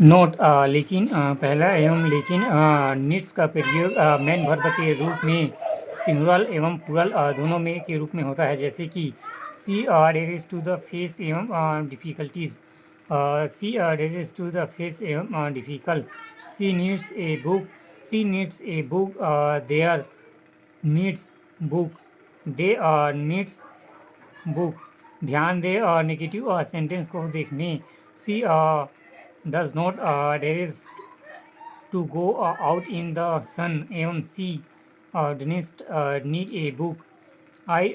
Note लेकिन पहला एवं लेकिन नीड्स का प्रयोग मेन वर्ब के रूप में सिंगुलर एवं प्लूरल दोनों में के रूप में होता है, जैसे कि she dares to the face एवं difficulties, she dares to the face एवं difficult, she needs a book, she needs a book, there needs book, they needs book. ध्यान दें नेगेटिव सेंटेंस को देखने। She does not dares to go out in the sun एवं she doesn't need a book. I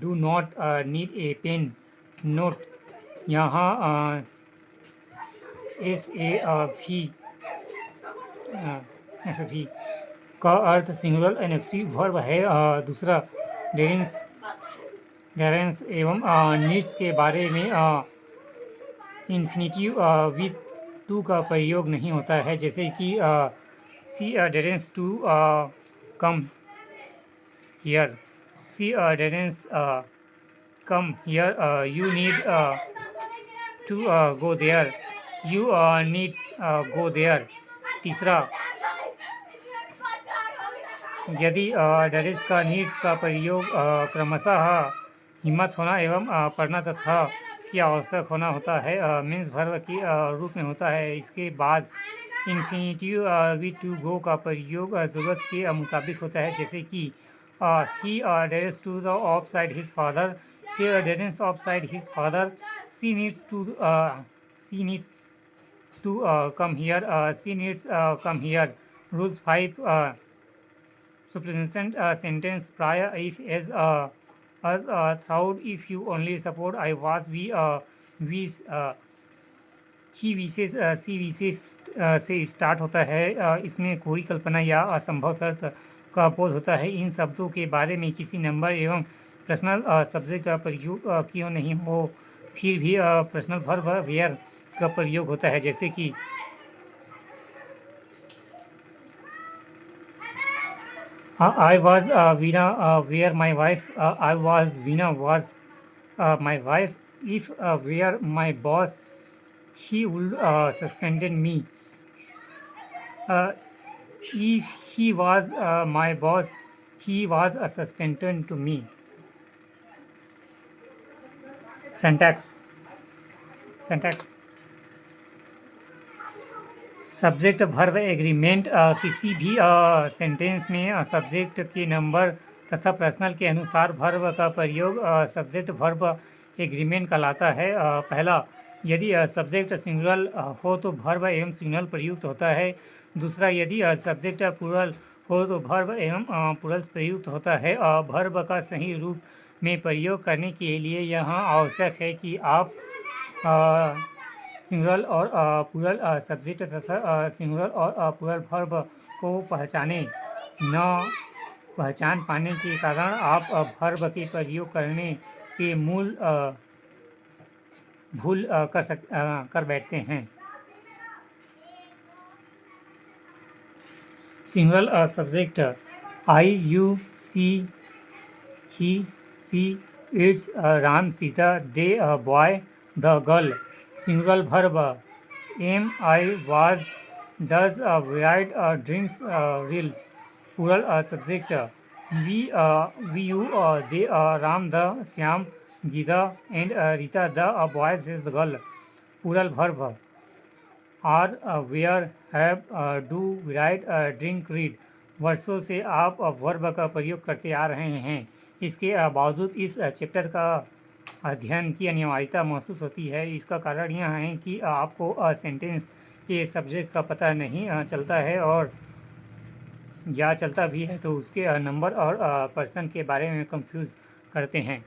do not need a pen. Note यहाँ S A भी का अर्थ singular NFC verb है। दूसरा डेरेंस एवं नीड्स के बारे में इन्फिनिटिव विद टू का प्रयोग नहीं होता है, जैसे कि she dares to come here, she dares come here, you need to go there, you need go there. तीसरा, यदि डेरेंस का नीड्स का प्रयोग क्रमशः हिम्मत होना एवं पढ़ना तथा की आवश्यक होना होता है, मीन्स वर्ब के रूप में होता है। इसके बाद इन्फिनिटिव विद टू गो का प्रयोग ज़रूरत के मुताबिक होता है, जैसे कि he dares to the off side his father, he dares off side his father, she needs to come here, she needs come here. Rules 5 supplemental sentence prior if as throughout if you only support I was we wish he wishes she wishes से start होता है। इसमें कोई कल्पना या असंभव शर्त का बोध होता है। इन शब्दों के बारे में किसी नंबर एवं पर्सनल सब्जेक्ट का प्रयोग क्यों नहीं हो, फिर भी पर्सनल वर्ब वेयर का प्रयोग होता है, जैसे कि I was Veena where my wife, I was Veena was my wife. If were my boss, he would suspended me. If he was my boss, he was suspended to me. Syntax. Subject verb agreement किसी भी sentence में subject के number तथा personal के अनुसार verb का प्रयोग subject verb agreement कहलाता है। पहला, यदि सब्जेक्ट सिंगुलर हो तो वर्ब एवं सिंगुलर प्रयुक्त होता है। दूसरा, यदि सब्जेक्ट प्लूरल हो तो वर्ब एवं प्लूरल प्रयुक्त होता है। वर्ब का सही रूप में प्रयोग करने के लिए यहाँ आवश्यक है कि आप सिंगुलर और प्लूरल सब्जेक्ट तथा सिंगुलर और प्लूरल वर्ब को पहचानें। न पहचान पाने के कारण आप वर्ब के प्रयोग करने के मूल भूल कर बैठते हैं। Singular subject I, you, she, he, she, its, Ram, Sita, they, boy, the girl. Singular verb am, I, was, does, ride, drinks, reels. Plural subject we, you, they, Ram, the, Shyam, Geeta and Rita, the boys is the girl. Plural verb are, were, have, do, write, drink, read. वर्षों से आप verb का प्रयोग करते आ रहे हैं। इसके बावजूद इस चैप्टर का अध्ययन की अनिवार्यता महसूस होती है। इसका कारण यह है कि आपको सेंटेंस के सब्जेक्ट का पता नहीं चलता है, और या चलता भी है तो उसके नंबर और पर्सन के बारे में कंफ्यूज करते हैं।